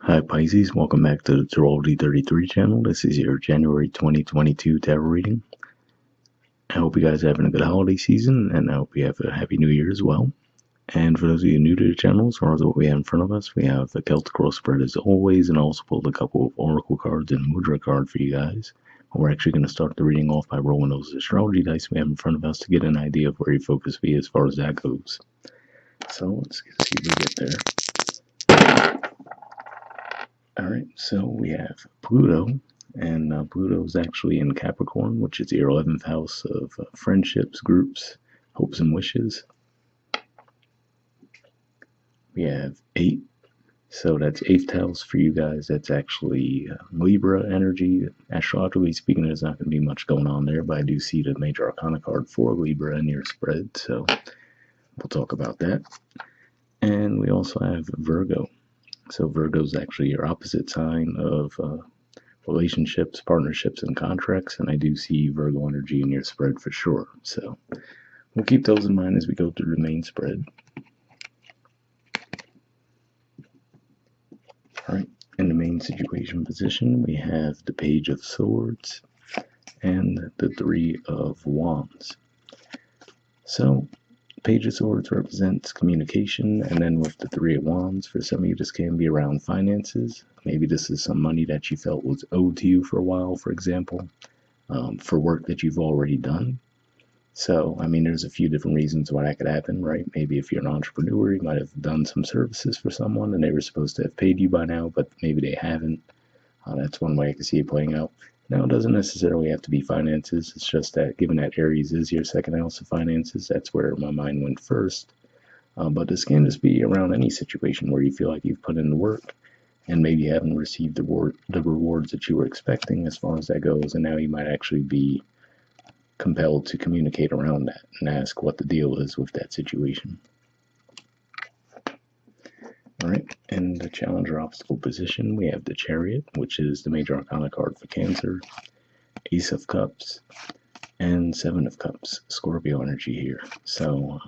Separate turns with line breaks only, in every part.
Hi Pisces, welcome back to the Astrology 33 channel. This is your January 2022 tarot reading. I hope you guys are having a good holiday season, and I hope you have a happy new year as well. And for those of you new to the channel, as far as what we have in front of us, we have the Celtic Rose spread as always, and I also pulled a couple of Oracle cards and Mudra card for you guys. We're actually going to start the reading off by rolling those astrology dice we have in front of us to get an idea of where your focus will be as far as that goes. So let's see if we get there. Alright, so we have Pluto, and Pluto is actually in Capricorn, which is your 11th house of friendships, groups, hopes, and wishes. We have 8, so that's 8th house for you guys. That's actually Libra energy. Astrologically speaking, there's not going to be much going on there, but I do see the major arcana card for Libra in your spread, so we'll talk about that. And we also have Virgo. So Virgo is actually your opposite sign of relationships, partnerships, and contracts, and I do see Virgo energy in your spread for sure. So we'll keep those in mind as we go through the main spread. All right, in the main situation position, we have the Page of Swords and the Three of Wands. So Page of Swords represents communication, and then with the Three of Wands, for some of you, this can be around finances. Maybe this is some money that you felt was owed to you for a while, for example, for work that you've already done. So, I mean, there's a few different reasons why that could happen, right? Maybe if you're an entrepreneur, you might have done some services for someone, and they were supposed to have paid you by now, but maybe they haven't. That's one way I can see it playing out. Now, it doesn't necessarily have to be finances. It's just that given that Aries is your second house of finances, that's where my mind went first. But this can just be around any situation where you feel like you've put in the work and maybe you haven't received the rewards that you were expecting as far as that goes. And now you might actually be compelled to communicate around that and ask what the deal is with that situation. All right, in the Challenger obstacle position, we have the Chariot, which is the major arcana card for Cancer, Ace of Cups, and Seven of Cups, Scorpio energy here. So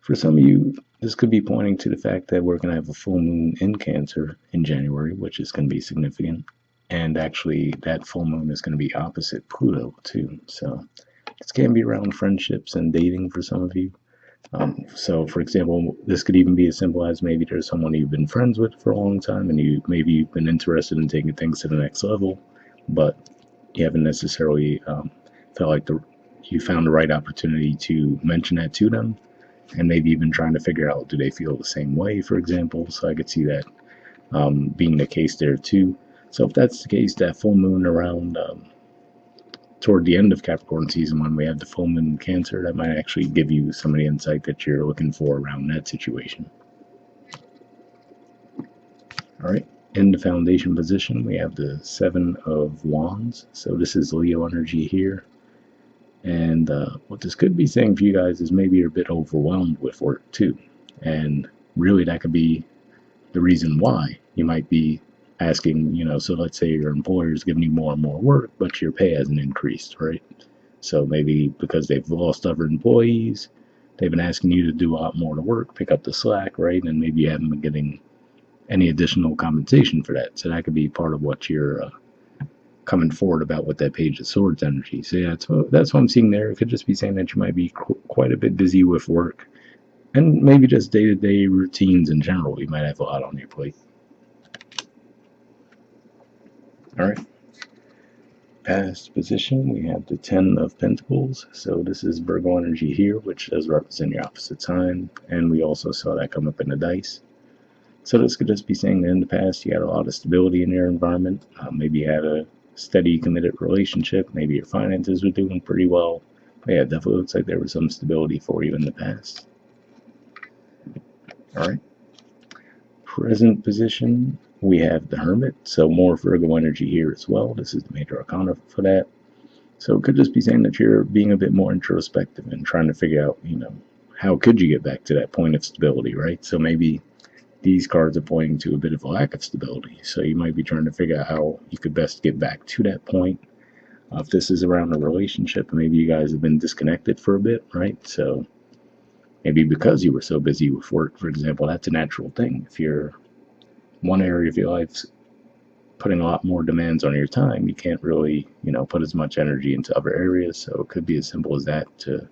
for some of you, this could be pointing to the fact that we're going to have a full moon in Cancer in January, which is going to be significant. And actually, that full moon is going to be opposite Pluto, too. So this can be around friendships and dating for some of you. So, for example, this could even be as simple as maybe there's someone you've been friends with for a long time, and you've been interested in taking things to the next level, but you haven't necessarily felt like you found the right opportunity to mention that to them, and maybe even trying to figure out, do they feel the same way, for example. So I could see that being the case there too. So if that's the case, that full moon around toward the end of Capricorn season, when we have the full moon in Cancer, that might actually give you some of the insight that you're looking for around that situation. All right, in the foundation position, we have the Seven of Wands. So this is Leo energy here. And what this could be saying for you guys is maybe you're a bit overwhelmed with work too. And really that could be the reason why you might be asking, so let's say your employer is giving you more and more work, but your pay hasn't increased, right? So maybe because they've lost other employees, they've been asking you to do a lot more to work, pick up the slack, right? And maybe you haven't been getting any additional compensation for that. So that could be part of what you're coming forward about with that Page of Swords energy. So yeah, that's what I'm seeing there. It could just be saying that you might be quite a bit busy with work and maybe just day-to-day routines in general. You might have a lot on your plate. All right. Past position, we have the Ten of Pentacles. So this is Virgo energy here, which does represent your opposite sign. And we also saw that come up in the dice. So this could just be saying that in the past you had a lot of stability in your environment. Maybe you had a steady, committed relationship. Maybe your finances were doing pretty well. But yeah, it definitely looks like there was some stability for you in the past. All right. Present position, we have the Hermit, so more Virgo energy here as well. This is the major arcana for that. So it could just be saying that you're being a bit more introspective and trying to figure out, how could you get back to that point of stability, right? So maybe these cards are pointing to a bit of a lack of stability. So you might be trying to figure out how you could best get back to that point. If this is around a relationship, maybe you guys have been disconnected for a bit, right? So maybe because you were so busy with work, for example, that's a natural thing. If you're one area of your life's putting a lot more demands on your time, you can't really, put as much energy into other areas. So it could be as simple as that, to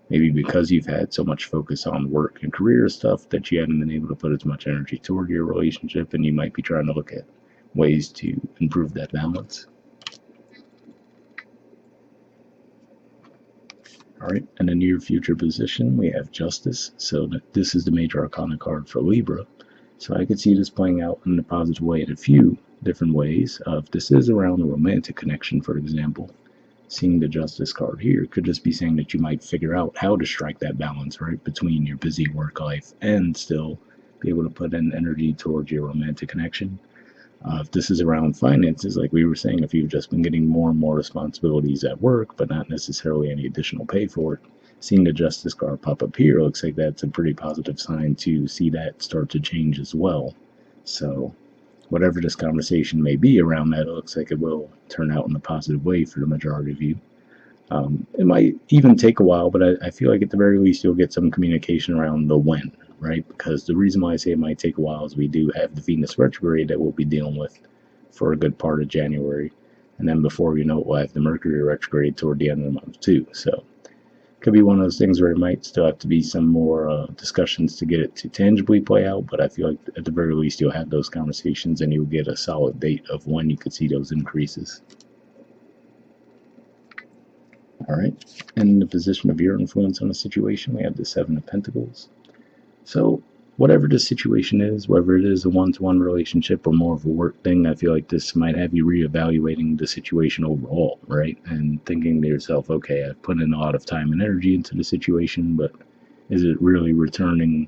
maybe because you've had so much focus on work and career stuff that you haven't been able to put as much energy toward your relationship, and you might be trying to look at ways to improve that balance. All right, in the near future position, we have Justice. So this is the major arcana card for Libra. So I could see this playing out in a positive way in a few different ways. If this is around a romantic connection, for example, seeing the Justice card here could just be saying that you might figure out how to strike that balance, right, between your busy work life and still be able to put in energy towards your romantic connection. If this is around finances, like we were saying, if you've just been getting more and more responsibilities at work, but not necessarily any additional pay for it, seeing the Justice card pop up here looks like that's a pretty positive sign to see that start to change as well. So whatever this conversation may be around that, it looks like it will turn out in a positive way for the majority of you. It might even take a while, but I feel like at the very least you'll get some communication around the when, right? Because the reason why I say it might take a while is we do have the Venus retrograde that we'll be dealing with for a good part of January. And then before you know it, we'll have the Mercury retrograde toward the end of the month too. So it could be one of those things where it might still have to be some more discussions to get it to tangibly play out. But I feel like at the very least you'll have those conversations and you'll get a solid date of when you could see those increases. All right, in the position of your influence on a situation, we have the Seven of Pentacles. So whatever the situation is, whether it is a one-to-one relationship or more of a work thing, I feel like this might have you reevaluating the situation overall, right? And thinking to yourself, okay, I've put in a lot of time and energy into the situation, but is it really returning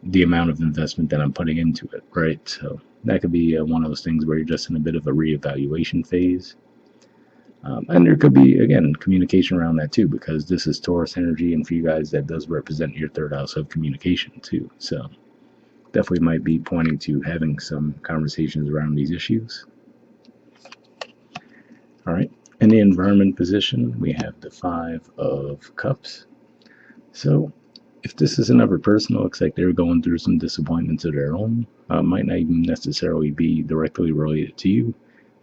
the amount of investment that I'm putting into it, right? So that could be one of those things where you're just in a bit of a reevaluation phase. And there could be, again, communication around that too, because this is Taurus energy, and for you guys, that does represent your third house of communication too. So definitely might be pointing to having some conversations around these issues. All right. In the environment position, we have the Five of Cups. So if this is another person, it looks like they're going through some disappointments of their own. Might not even necessarily be directly related to you,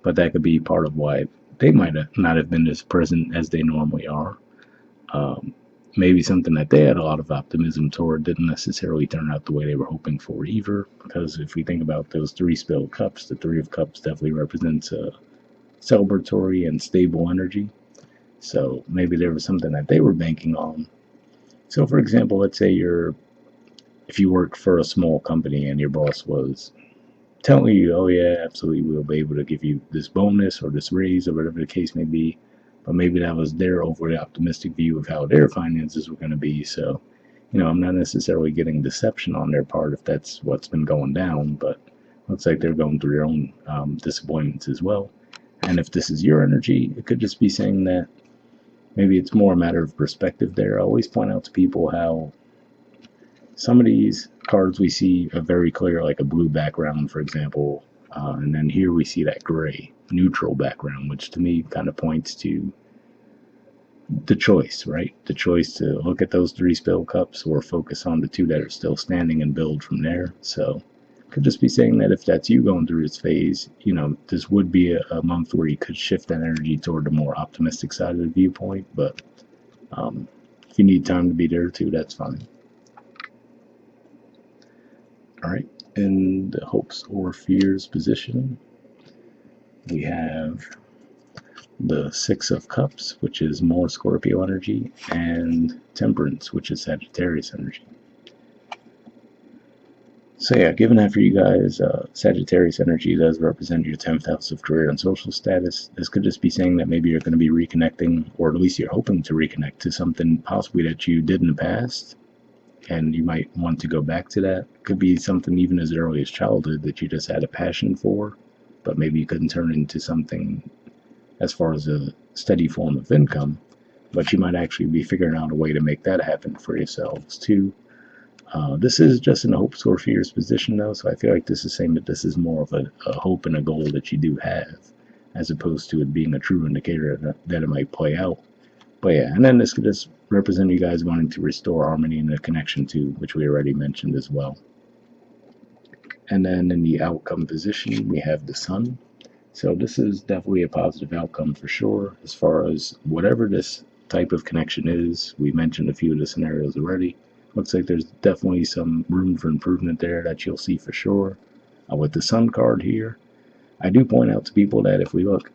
but that could be part of why they might not have been as present as they normally are. Maybe something that they had a lot of optimism toward didn't necessarily turn out the way they were hoping for either, because if we think about those three spilled cups, the Three of Cups definitely represents a celebratory and stable energy. So maybe there was something that they were banking on. So for example, let's say if you work for a small company and your boss was telling you, oh yeah, absolutely, we'll be able to give you this bonus or this raise or whatever the case may be, but maybe that was their overly optimistic view of how their finances were going to be. So, I'm not necessarily getting deception on their part if that's what's been going down, but looks like they're going through their own disappointments as well. And if this is your energy, it could just be saying that maybe it's more a matter of perspective there. I always point out to people how some of these cards we see are very clear, like a blue background, for example, and then here we see that gray neutral background, which to me kind of points to the choice, right? The choice to look at those three spilled cups or focus on the two that are still standing and build from there. So could just be saying that if that's you going through this phase, this would be a month where you could shift that energy toward the more optimistic side of the viewpoint. But if you need time to be there too, that's fine. All right, in the hopes or fears position, we have the Six of Cups, which is more Scorpio energy, and Temperance, which is Sagittarius energy. So yeah, given that for you guys, Sagittarius energy does represent your 10th house of career and social status. This could just be saying that maybe you're going to be reconnecting, or at least you're hoping to reconnect to something possibly that you did in the past, and you might want to go back to that. Could be something even as early as childhood that you just had a passion for, but maybe you couldn't turn into something as far as a steady form of income, but you might actually be figuring out a way to make that happen for yourselves too. This is just in a hopes or fears position though, so I feel like this is saying that this is more of a hope and a goal that you do have, as opposed to it being a true indicator that it might play out. But yeah, and then this could just represent you guys wanting to restore harmony and a connection to, which we already mentioned as well. And then in the outcome position, we have the sun. So this is definitely a positive outcome for sure, as far as whatever this type of connection is. We mentioned a few of the scenarios already. Looks like there's definitely some room for improvement there that you'll see for sure. With the sun card here, I do point out to people that if we look,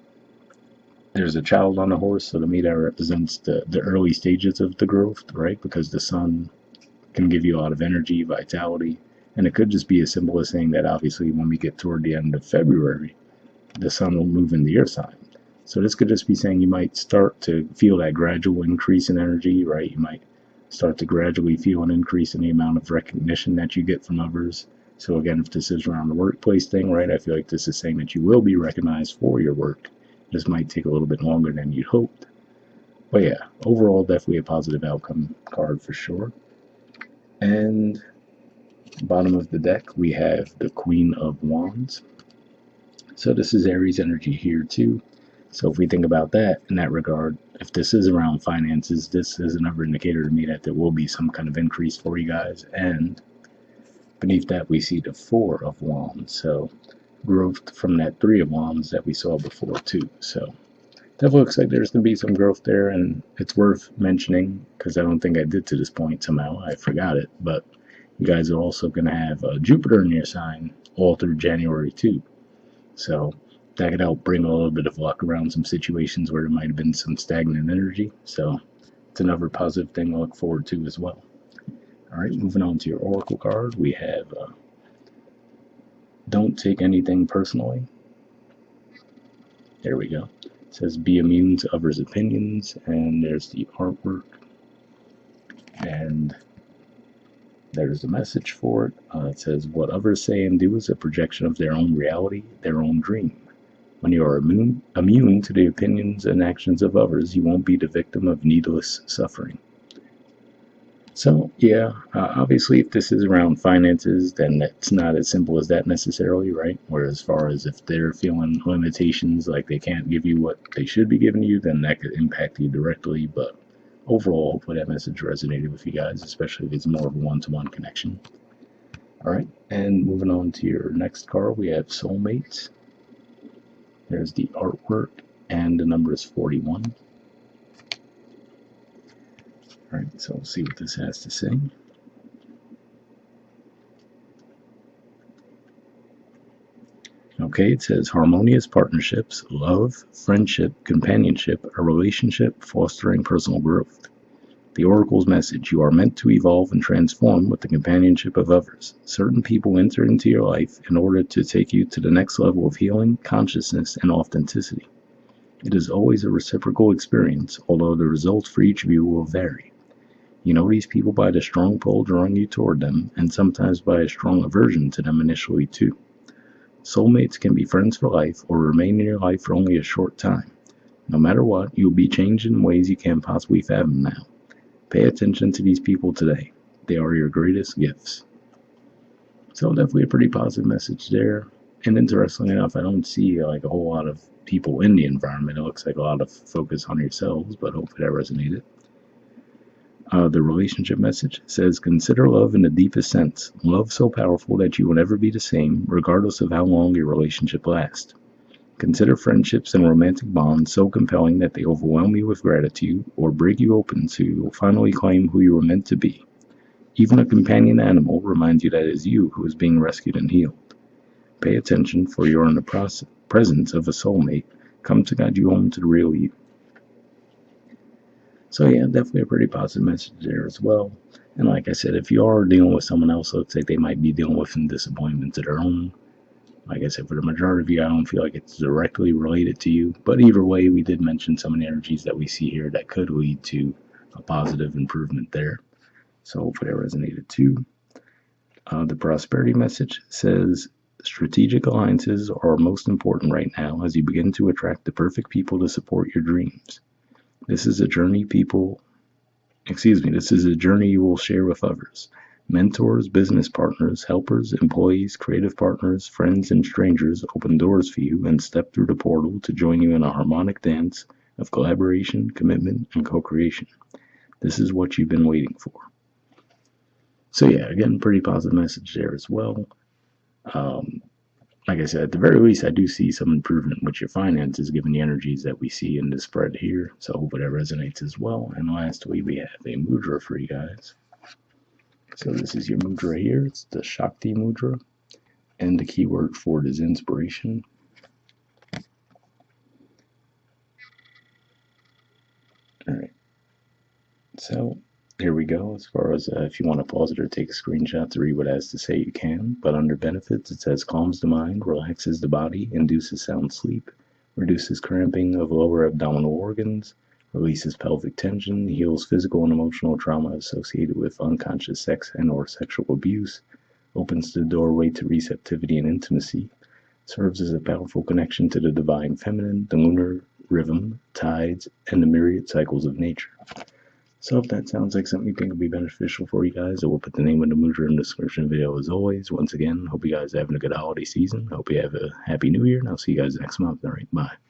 there's a child on the horse, so to me that represents the early stages of the growth, right? Because the sun can give you a lot of energy, vitality, and it could just be as simple as saying that obviously when we get toward the end of February, the sun will move into your sign. So this could just be saying you might start to feel that gradual increase in energy, right? You might start to gradually feel an increase in the amount of recognition that you get from others. So again, if this is around the workplace thing, right, I feel like this is saying that you will be recognized for your work. This might take a little bit longer than you'd hoped. But yeah, overall, definitely a positive outcome card for sure. And bottom of the deck, we have the Queen of Wands. So this is Aries energy here too. So if we think about that in that regard, if this is around finances, this is another indicator to me that there will be some kind of increase for you guys. And beneath that, we see the Four of Wands. So growth from that Three of Wands that we saw before too. So definitely looks like there's going to be some growth there, and it's worth mentioning because I don't think I did to this point somehow. I forgot it, but you guys are also going to have Jupiter in your sign all through January too. So that could help bring a little bit of luck around some situations where there might have been some stagnant energy. So it's another positive thing to look forward to as well. All right, moving on to your Oracle card, we have Don't Take Anything Personally. There we go. It says be immune to others' opinions, and there's the artwork, and there's the message for it. It says what others say and do is a projection of their own reality, their own dream. When you are immune to the opinions and actions of others, you won't be the victim of needless suffering. So, yeah, obviously, if this is around finances, then it's not as simple as that necessarily, right? Whereas, as far as if they're feeling limitations, like they can't give you what they should be giving you, then that could impact you directly. But overall, hopefully that message resonated with you guys, especially if it's more of a one-to-one connection. All right, and moving on to your next card, we have Soulmates. There's the artwork, and the number is 41. All right, so we'll see what this has to say. Okay, it says harmonious partnerships, love, friendship, companionship, a relationship fostering personal growth. The Oracle's message, you are meant to evolve and transform with the companionship of others. Certain people enter into your life in order to take you to the next level of healing, consciousness, and authenticity. It is always a reciprocal experience, although the results for each of you will vary. You know these people by the strong pull drawing you toward them, and sometimes by a strong aversion to them initially too. Soulmates can be friends for life or remain in your life for only a short time. No matter what, you'll be changed in ways you can't possibly fathom now. Pay attention to these people today. They are your greatest gifts. So definitely a pretty positive message there. And interestingly enough, I don't see like a whole lot of people in the environment. It looks like a lot of focus on yourselves, but hopefully that resonated. The relationship message says, consider love in the deepest sense. Love so powerful that you will never be the same, regardless of how long your relationship lasts. Consider friendships and romantic bonds so compelling that they overwhelm you with gratitude or break you open so you will finally claim who you were meant to be. Even a companion animal reminds you that it is you who is being rescued and healed. Pay attention, for you are in the presence of a soulmate, come to guide you home to the real you. So yeah, definitely a pretty positive message there as well. And like I said, if you are dealing with someone else, looks like they might be dealing with some disappointments of their own. Like I said, for the majority of you, I don't feel like it's directly related to you. But either way, we did mention some of the energies that we see here that could lead to a positive improvement there. So hopefully that resonated too. The prosperity message says, strategic alliances are most important right now as you begin to attract the perfect people to support your dreams. This is a journey this is a journey you will share with others. Mentors, business partners, helpers, employees, creative partners, friends, and strangers open doors for you and step through the portal to join you in a harmonic dance of collaboration, commitment, and co-creation. This is what you've been waiting for. So yeah, again, pretty positive message there as well. Like I said, at the very least, I do see some improvement with your finances given the energies that we see in this spread here. So I hope that resonates as well. And lastly, we have a mudra for you guys. So this is your mudra here. It's the Shakti Mudra. And the keyword for it is inspiration. All right. So here we go. As far as if you want to pause it or take a screenshot to read what it has to say, you can. But under benefits, it says calms the mind, relaxes the body, induces sound sleep, reduces cramping of lower abdominal organs, releases pelvic tension, heals physical and emotional trauma associated with unconscious sex and or sexual abuse, opens the doorway to receptivity and intimacy, serves as a powerful connection to the divine feminine, the lunar rhythm, tides, and the myriad cycles of nature. So if that sounds like something you think would be beneficial for you guys, I will put the name of the mudra in the description video as always. Once again, hope you guys are having a good holiday season. Hope you have a happy new year, and I'll see you guys next month. All right, bye.